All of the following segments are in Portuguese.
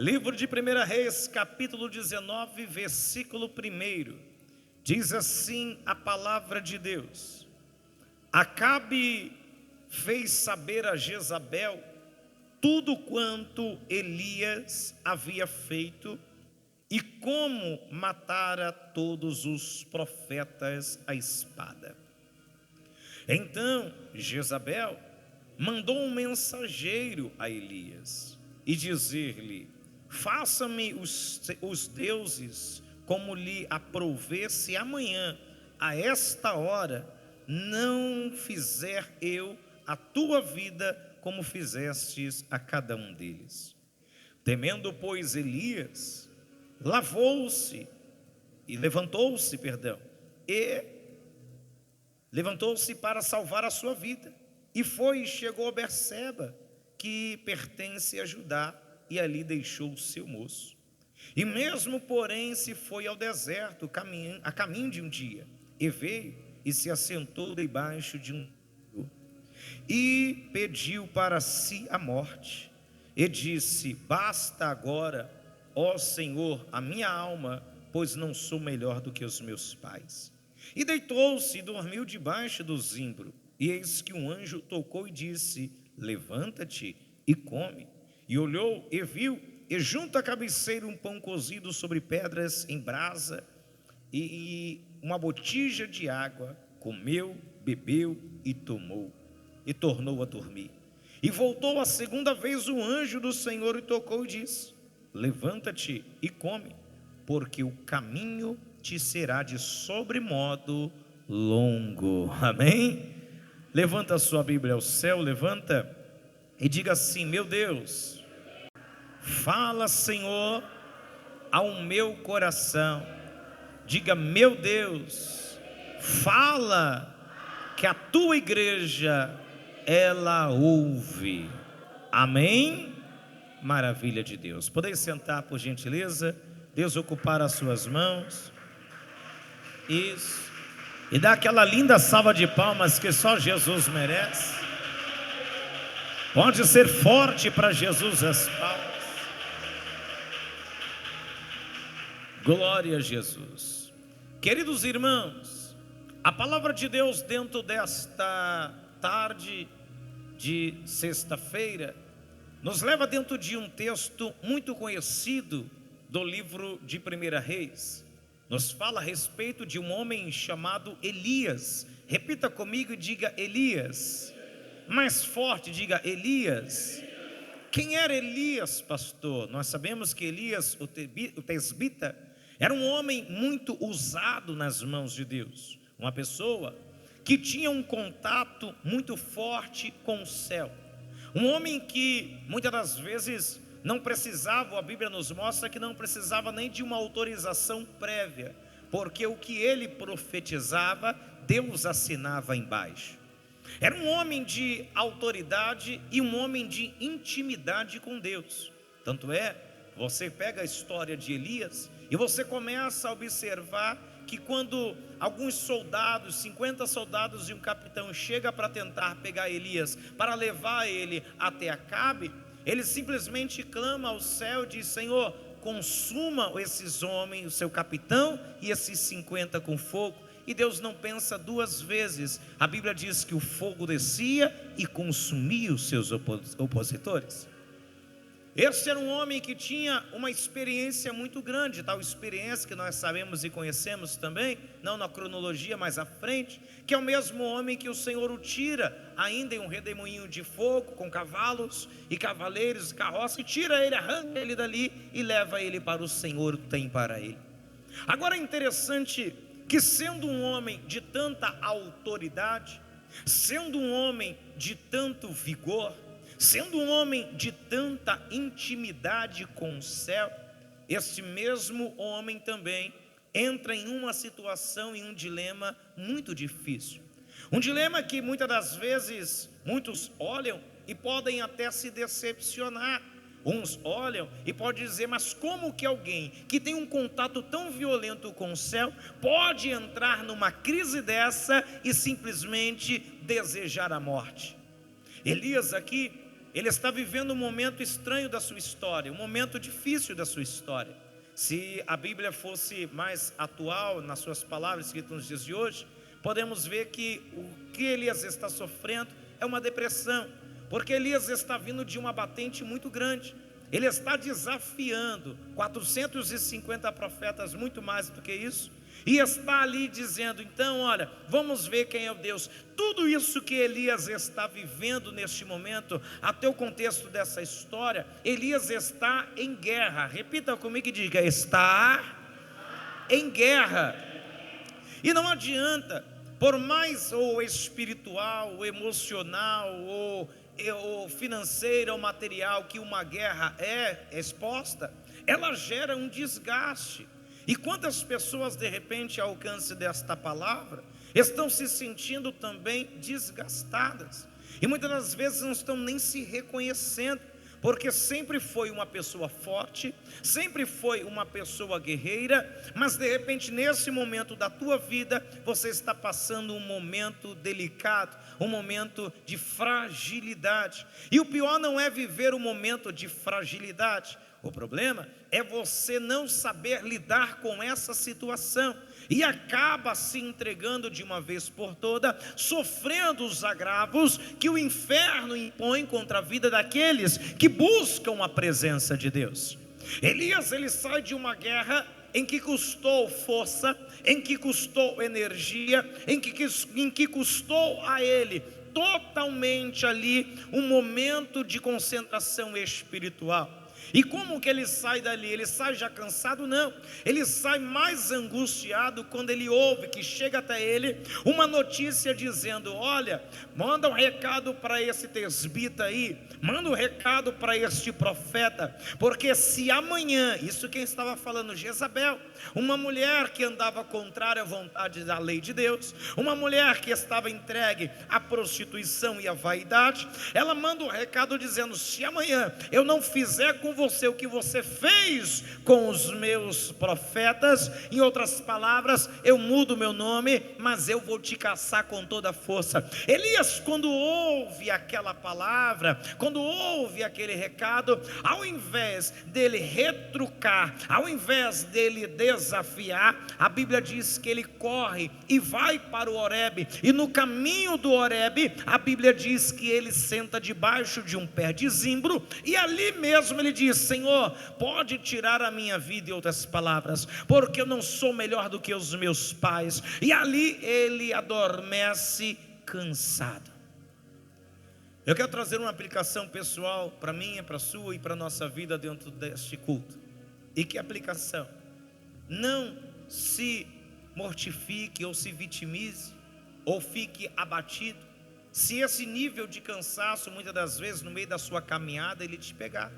Livro de 1 Reis, capítulo 19, versículo 1. Diz assim a palavra de Deus: Acabe fez saber a Jezabel tudo quanto Elias havia feito e como matara todos os profetas à espada. Então Jezabel mandou um mensageiro a Elias e dizer-lhe: faça-me os deuses como lhe aprouver, se amanhã a esta hora não fizer eu a tua vida como fizestes a cada um deles. Temendo, pois, Elias, levantou-se para salvar a sua vida, e foi e chegou a Berseba, que pertence a Judá, e ali deixou o seu moço. E mesmo, porém, se foi ao deserto a caminho de um dia, e veio e se assentou debaixo de um e pediu para si a morte, e disse: basta agora, ó Senhor, a minha alma, pois não sou melhor do que os meus pais. E deitou-se e dormiu debaixo do zimbro. E eis que um anjo tocou e disse: levanta-te e come. E olhou e viu, e junto à cabeceira um pão cozido sobre pedras em brasa, e uma botija de água. Comeu, bebeu e tomou, e tornou a dormir. E voltou a segunda vez o anjo do Senhor e tocou e disse: levanta-te e come, porque o caminho te será de sobremodo longo. Amém? Levanta a sua Bíblia ao céu, levanta e diga assim: meu Deus, fala, Senhor, ao meu coração. Diga: meu Deus, fala, que a tua igreja, ela ouve. Amém? Maravilha de Deus. Podem sentar, por gentileza. Deus ocupar as suas mãos. Isso. E dá aquela linda salva de palmas que só Jesus merece. Pode ser forte para Jesus as palmas. Glória a Jesus. Queridos irmãos, a palavra de Deus dentro desta tarde de sexta-feira nos leva dentro de um texto muito conhecido do livro de 1 Reis. Nos fala a respeito de um homem chamado Elias. Repita comigo e diga: Elias. Mais forte, diga: Elias. Quem era Elias, pastor? Nós sabemos que Elias, o tesbita, era um homem muito usado nas mãos de Deus. Uma pessoa que tinha um contato muito forte com o céu. Um homem que muitas das vezes não precisava, a Bíblia nos mostra que não precisava nem de uma autorização prévia, porque o que ele profetizava, Deus assinava embaixo. Era um homem de autoridade e um homem de intimidade com Deus. Tanto é, você pega a história de Elias e você começa a observar que quando alguns soldados, 50 soldados e um capitão chega para tentar pegar Elias, para levar ele até Acabe, ele simplesmente clama ao céu e diz: Senhor, consuma esses homens, o seu capitão e esses 50 com fogo. E Deus não pensa duas vezes. A Bíblia diz que o fogo descia e consumia os seus opositores. Esse era um homem que tinha uma experiência muito grande, tal experiência que nós sabemos e conhecemos também, não na cronologia, mas à frente, que é o mesmo homem que o Senhor o tira, ainda em um redemoinho de fogo, com cavalos e cavaleiros e carroças, e tira ele, arranca ele dali e leva ele para o Senhor tem para ele. Agora é interessante que, sendo um homem de tanta autoridade, sendo um homem de tanto vigor, sendo um homem de tanta intimidade com o céu, este mesmo homem também entra em uma situação, em um dilema muito difícil. Um dilema que muitas das vezes muitos olham e podem até se decepcionar. Uns olham e podem dizer: mas como que alguém que tem um contato tão violento com o céu pode entrar numa crise dessa e simplesmente desejar a morte? Elias aqui ele está vivendo um momento estranho da sua história, um momento difícil da sua história. Se a Bíblia fosse mais atual nas suas palavras escritas nos dias de hoje, podemos ver que o que Elias está sofrendo é uma depressão, porque Elias está vindo de uma batente muito grande. Ele está desafiando 450 profetas, muito mais do que isso, e está ali dizendo: então olha, vamos ver quem é o Deus. Tudo isso que Elias está vivendo neste momento, até o contexto dessa história, Elias está em guerra. Repita comigo e diga: está em guerra. E não adianta, por mais ou espiritual, ou emocional, ou financeira ou material que uma guerra é exposta, ela gera um desgaste. E quantas pessoas de repente ao alcance desta palavra estão se sentindo também desgastadas, e muitas das vezes não estão nem se reconhecendo, porque sempre foi uma pessoa forte, sempre foi uma pessoa guerreira, mas de repente nesse momento da tua vida, você está passando um momento delicado, um momento de fragilidade. E o pior não é viver um momento de fragilidade, o problema é você não saber lidar com essa situação, e acaba se entregando de uma vez por toda, sofrendo os agravos que o inferno impõe contra a vida daqueles que buscam a presença de Deus. Elias, ele sai de uma guerra em que custou força, em que custou energia, em que custou a ele totalmente ali um momento de concentração espiritual. E como que ele sai dali? Ele sai já cansado? Não, ele sai mais angustiado quando ele ouve que chega até ele uma notícia dizendo: olha, manda um recado para esse tesbita aí, manda um recado para este profeta, porque se amanhã, isso quem estava falando? Jezabel, uma mulher que andava contrária à vontade da lei de Deus, uma mulher que estava entregue à prostituição e à vaidade, ela manda um recado dizendo: se amanhã eu não fizer com você o que você fez com os meus profetas, em outras palavras, eu mudo meu nome, mas eu vou te caçar com toda a força. Elias, quando ouve aquela palavra, quando ouve aquele recado, ao invés dele retrucar, ao invés dele desafiar, a Bíblia diz que ele corre e vai para o Horebe, e no caminho do Horebe, a Bíblia diz que ele senta debaixo de um pé de zimbro, e ali mesmo ele diz: Senhor, pode tirar a minha vida, em outras palavras, porque eu não sou melhor do que os meus pais. E ali ele adormece cansado. Eu quero trazer uma aplicação pessoal para mim, para a sua e para a nossa vida dentro deste culto. E que aplicação? Não se mortifique ou se vitimize ou fique abatido se esse nível de cansaço, muitas das vezes no meio da sua caminhada, ele te pegar.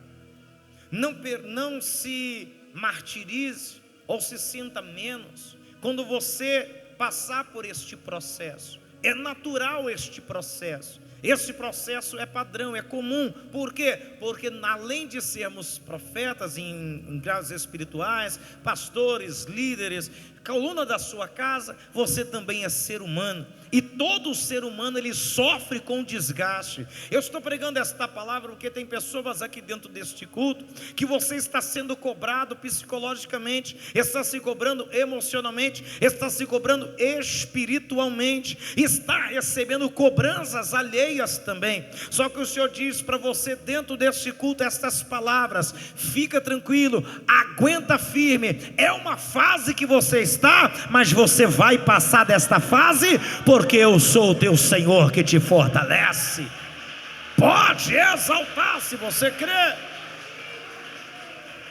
Não se martirize ou se sinta menos quando você passar por este processo. É natural este processo. Esse processo é padrão, é comum. Por quê? Porque além de sermos profetas em graus espirituais, pastores, líderes, coluna da sua casa, você também é ser humano. E todo ser humano, ele sofre com desgaste. Eu estou pregando esta palavra porque tem pessoas aqui dentro deste culto que você está sendo cobrado psicologicamente, está se cobrando emocionalmente, está se cobrando espiritualmente, está recebendo cobranças alheias também. Só que o Senhor diz para você dentro deste culto estas palavras: fica tranquilo, aguenta firme. É uma fase que você está, mas você vai passar desta fase, porque eu sou o teu Senhor que te fortalece. Pode exaltar se você crê.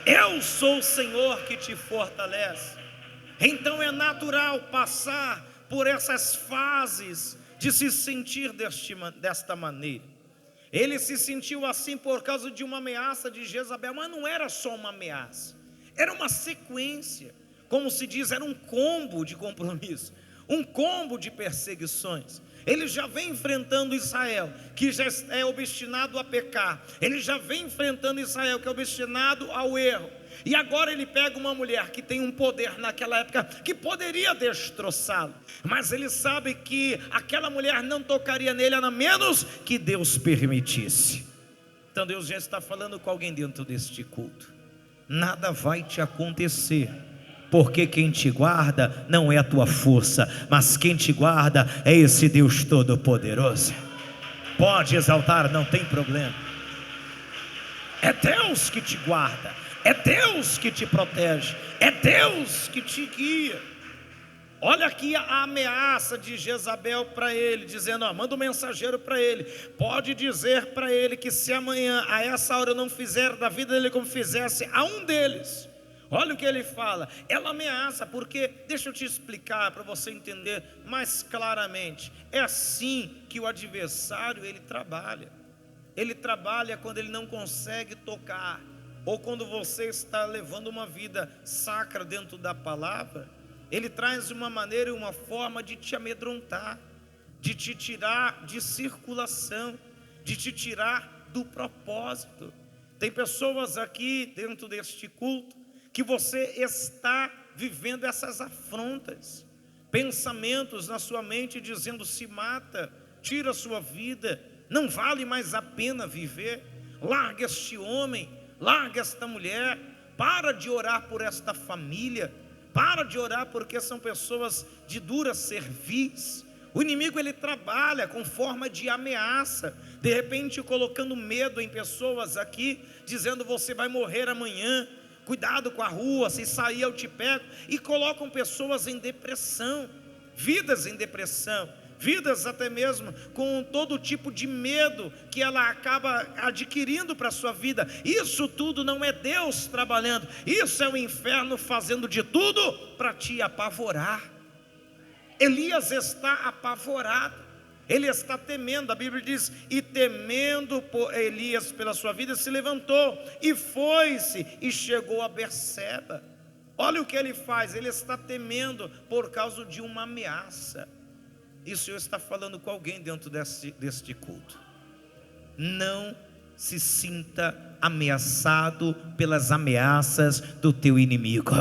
Eu sou o Senhor que te fortalece. Então é natural passar por essas fases de se sentir desta maneira. Ele se sentiu assim por causa de uma ameaça de Jezabel, mas não era só uma ameaça, era uma sequência, como se diz, era um combo de compromisso, um combo de perseguições. Ele já vem enfrentando Israel, que já é obstinado a pecar. Ele já vem enfrentando Israel, que é obstinado ao erro. E agora ele pega uma mulher que tem um poder naquela época que poderia destroçá-lo, mas ele sabe que aquela mulher não tocaria nele, a menos que Deus permitisse. Então Deus já está falando com alguém dentro deste culto. Nada vai te acontecer, porque quem te guarda não é a tua força, mas quem te guarda é esse Deus Todo-Poderoso. Pode exaltar, não tem problema. É Deus que te guarda, é Deus que te protege, é Deus que te guia. Olha aqui a ameaça de Jezabel para ele, dizendo: manda um mensageiro para ele, pode dizer para ele que se amanhã a essa hora eu não fizer da vida dele como fizesse a um deles. Olha o que ele fala, ela ameaça, porque, deixa eu te explicar para você entender mais claramente, é assim que o adversário ele trabalha quando ele não consegue tocar, ou quando você está levando uma vida sacra dentro da palavra. Ele traz uma maneira e uma forma de te amedrontar, de te tirar de circulação, de te tirar do propósito. Tem pessoas aqui dentro deste culto que você está vivendo essas afrontas, pensamentos na sua mente dizendo: se mata, tira a sua vida, não vale mais a pena viver, larga este homem, larga esta mulher, para de orar por esta família, para de orar porque são pessoas de dura cerviz. O inimigo ele trabalha com forma de ameaça, de repente colocando medo em pessoas aqui, dizendo: você vai morrer amanhã, cuidado com a rua, se sair eu te pego. E colocam pessoas em depressão, vidas em depressão, vidas até mesmo com todo tipo de medo que ela acaba adquirindo para a sua vida. Isso tudo não é Deus trabalhando, isso é o inferno fazendo de tudo para te apavorar. Elias está apavorado, ele está temendo. A Bíblia diz: e temendo por Elias pela sua vida, se levantou e foi-se e chegou a Berseba. Olha o que ele faz, ele está temendo por causa de uma ameaça. E o Senhor está falando com alguém dentro deste culto. Não se sinta ameaçado pelas ameaças do teu inimigo.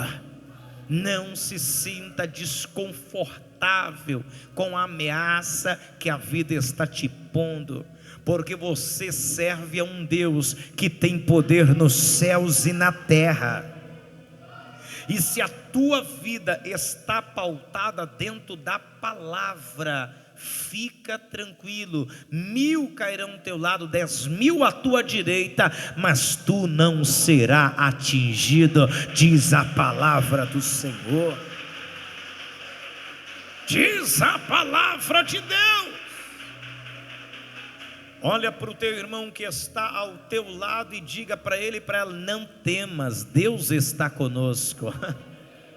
Não se sinta desconfortável com a ameaça que a vida está te pondo, porque você serve a um Deus que tem poder nos céus e na terra. E se a tua vida está pautada dentro da palavra, fica tranquilo, 1000 cairão ao teu lado, 10.000 à tua direita, mas tu não serás atingido, diz a palavra do Senhor. Diz a palavra de Deus. Olha para o teu irmão que está ao teu lado e diga para ele e para ela: não temas, Deus está conosco.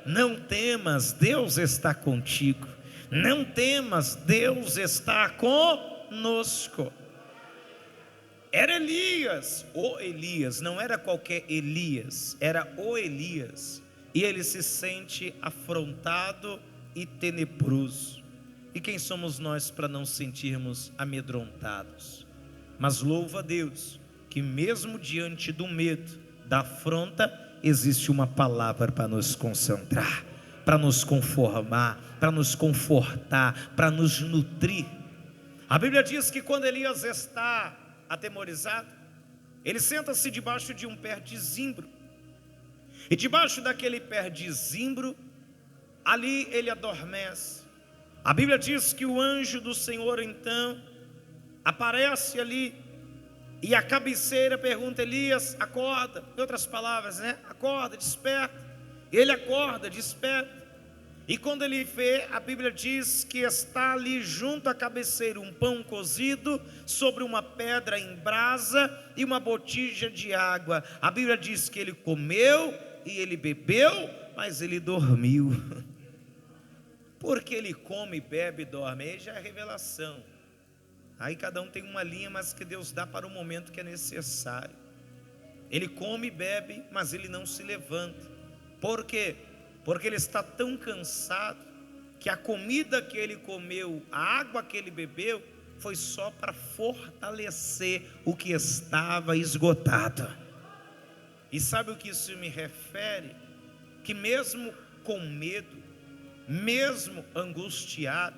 Não temas, Deus está contigo. Não temas, Deus está conosco. Era Elias, o Elias, não era qualquer Elias, era o Elias. E ele se sente afrontado e tenebroso. E quem somos nós para não sentirmos amedrontados? Mas louva a Deus, que mesmo diante do medo, da afronta, existe uma palavra para nos concentrar, para nos conformar, para nos confortar, para nos nutrir. A Bíblia diz que quando Elias está atemorizado, ele senta-se debaixo de um pé de zimbro, e debaixo daquele pé de zimbro, ali ele adormece. A Bíblia diz que o anjo do Senhor então aparece ali, e a cabeceira pergunta: Elias, acorda. Em outras palavras, acorda, desperta. Ele acorda, desperta. E quando ele vê, a Bíblia diz que está ali junto à cabeceira um pão cozido sobre uma pedra em brasa e uma botija de água. A Bíblia diz que ele comeu e ele bebeu, mas ele dormiu. Porque ele come, bebe e dorme, aí já é revelação. Aí cada um tem uma linha, mas que Deus dá para o momento que é necessário. Ele come e bebe, mas ele não se levanta. Por quê? Porque ele está tão cansado que a comida que ele comeu, a água que ele bebeu, foi só para fortalecer o que estava esgotado. E sabe o que isso me refere? Que mesmo com medo, mesmo angustiado,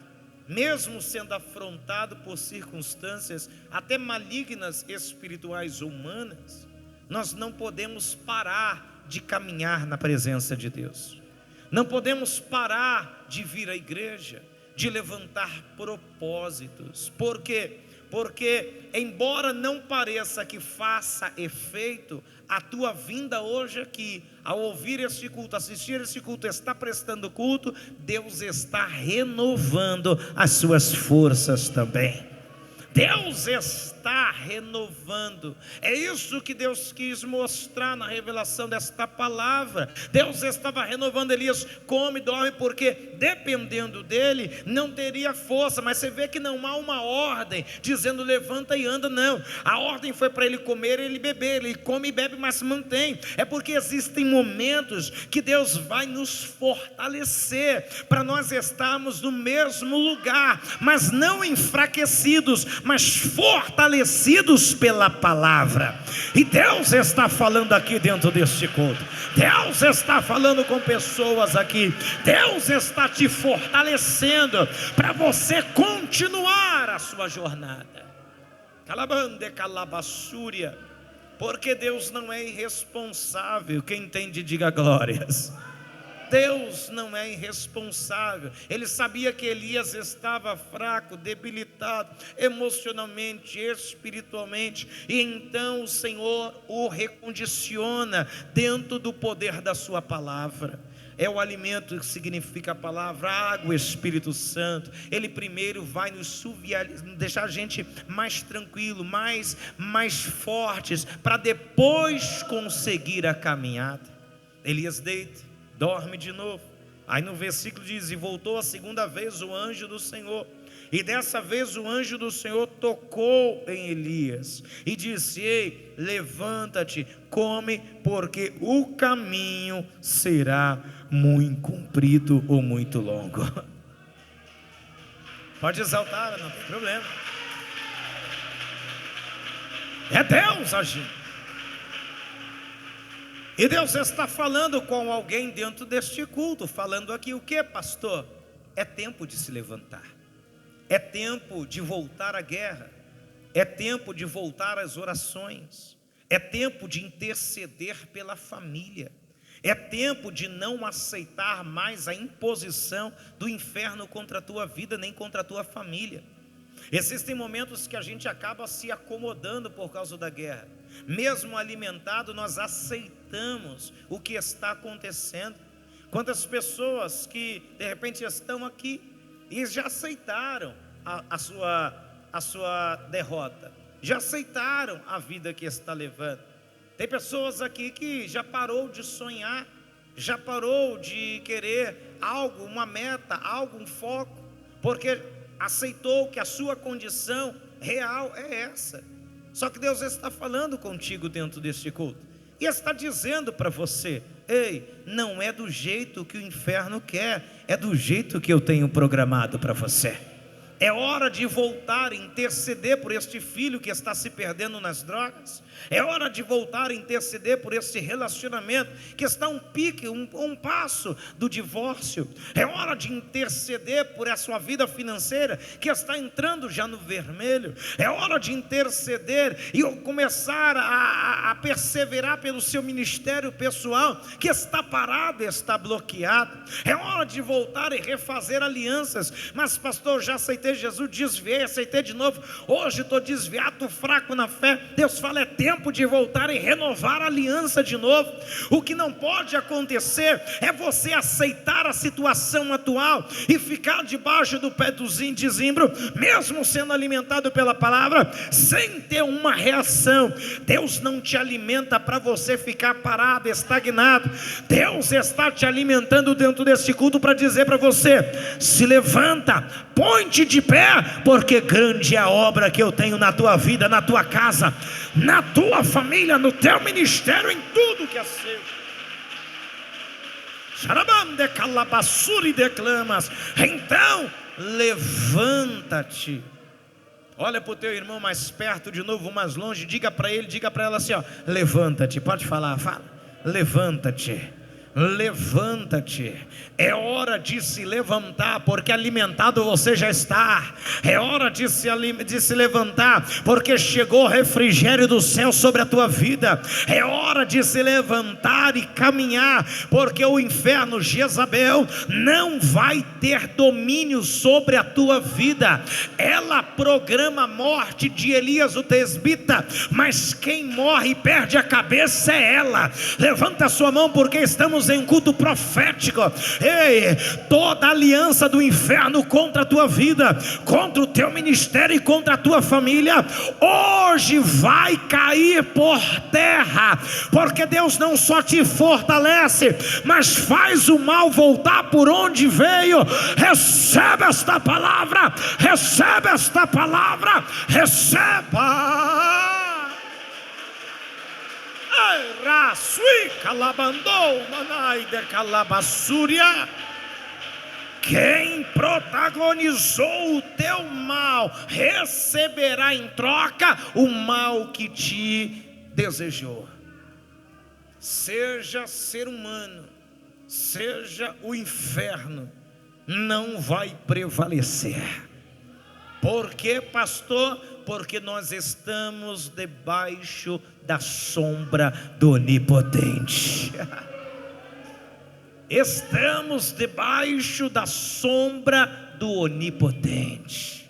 mesmo sendo afrontado por circunstâncias até malignas espirituais ou humanas, nós não podemos parar de caminhar na presença de Deus. Não podemos parar de vir à igreja, de levantar propósitos. Por quê? Porque embora não pareça que faça efeito, a tua vinda hoje aqui, ao ouvir este culto, assistir este culto, está prestando culto, Deus está renovando as suas forças também. Deus está renovando. É isso que Deus quis mostrar na revelação desta palavra. Deus estava renovando Elias. Come, dorme, porque dependendo dele não teria força. Mas você vê que não há uma ordem dizendo levanta e anda, não. A ordem foi para ele comer e ele beber. Ele come e bebe, mas se mantém. É porque existem momentos que Deus vai nos fortalecer para nós estarmos no mesmo lugar, mas não enfraquecidos, mas fortalecidos pela palavra. E Deus está falando aqui dentro deste culto. Deus está falando com pessoas aqui. Deus está te fortalecendo para você continuar a sua jornada. Calabande calabassúria. Porque Deus não é irresponsável. Quem entende, diga glórias. Deus não é irresponsável. Ele sabia que Elias estava fraco, debilitado, emocionalmente, espiritualmente, e então o Senhor o recondiciona dentro do poder da sua palavra. É o alimento que significa a palavra, água, Espírito Santo. Ele primeiro vai nos deixar a gente mais tranquilo, mais fortes, para depois conseguir a caminhada. Elias deita, dorme de novo. Aí no versículo diz: e voltou a segunda vez o anjo do Senhor, e dessa vez o anjo do Senhor tocou em Elias e disse: ei, levanta-te, come, porque o caminho será muito comprido ou muito longo. Pode exaltar, não tem problema. É Deus agindo. E Deus está falando com alguém dentro deste culto, falando aqui o que, pastor? É tempo de se levantar, é tempo de voltar à guerra, é tempo de voltar às orações, é tempo de interceder pela família, é tempo de não aceitar mais a imposição do inferno contra a tua vida, nem contra a tua família. Existem momentos que a gente acaba se acomodando por causa da guerra. Mesmo alimentado, nós aceitamos o que está acontecendo. Quantas pessoas que de repente estão aqui e já aceitaram a sua derrota, já aceitaram a vida que está levando. Tem pessoas aqui que já parou de sonhar, já parou de querer algo, uma meta, algo, um foco, porque aceitou que a sua condição real é essa. Só que Deus está falando contigo dentro deste culto e está dizendo para você: ei, não é do jeito que o inferno quer, é do jeito que eu tenho programado para você. É hora de voltar a interceder por este filho que está se perdendo nas drogas. É hora de voltar a interceder por esse relacionamento que está um passo do divórcio. É hora de interceder por essa sua vida financeira que está entrando já no vermelho. É hora de interceder e começar a perseverar pelo seu ministério pessoal que está parado, está bloqueado. É hora de voltar e refazer alianças. Mas pastor, já aceitei Jesus, desviei, aceitei de novo. Hoje estou desviado, fraco na fé. Deus fala: é tempo de voltar e renovar a aliança de novo. O que não pode acontecer é você aceitar a situação atual e ficar debaixo do pé do dizimbre, mesmo sendo alimentado pela palavra, sem ter uma reação. Deus não te alimenta para você ficar parado, estagnado. Deus está te alimentando dentro desse culto para dizer para você: se levanta, põe-te de pé, porque grande é a obra que eu tenho na tua vida, na tua casa, na tua família, no teu ministério, em tudo que é seu. Xarabande calabassuri declamas. Então levanta-te. Olha para o teu irmão mais perto, de novo mais longe, diga para ele, diga para ela assim, ó: levanta-te. Pode falar, fala. Levanta-te. levanta-te. É hora de se levantar, porque alimentado você já está. É hora de se levantar, porque chegou o refrigério do céu sobre a tua vida. É hora de se levantar e caminhar, porque o inferno, Jezabel, não vai ter domínio sobre a tua vida. Ela programa a morte de Elias o tesbita, mas quem morre e perde a cabeça é ela. Levanta a sua mão, porque estamos em um culto profético. Ei, toda aliança do inferno contra a tua vida, contra o teu ministério e contra a tua família, hoje vai cair por terra, porque Deus não só te fortalece, mas faz o mal voltar por onde veio. Recebe esta palavra, recebe esta palavra, receba. Quem protagonizou o teu mal receberá em troca o mal que te desejou. Seja ser humano, seja o inferno, não vai prevalecer. Por quê, pastor? Porque nós estamos debaixo da sombra do Onipotente. Estamos debaixo da sombra do Onipotente.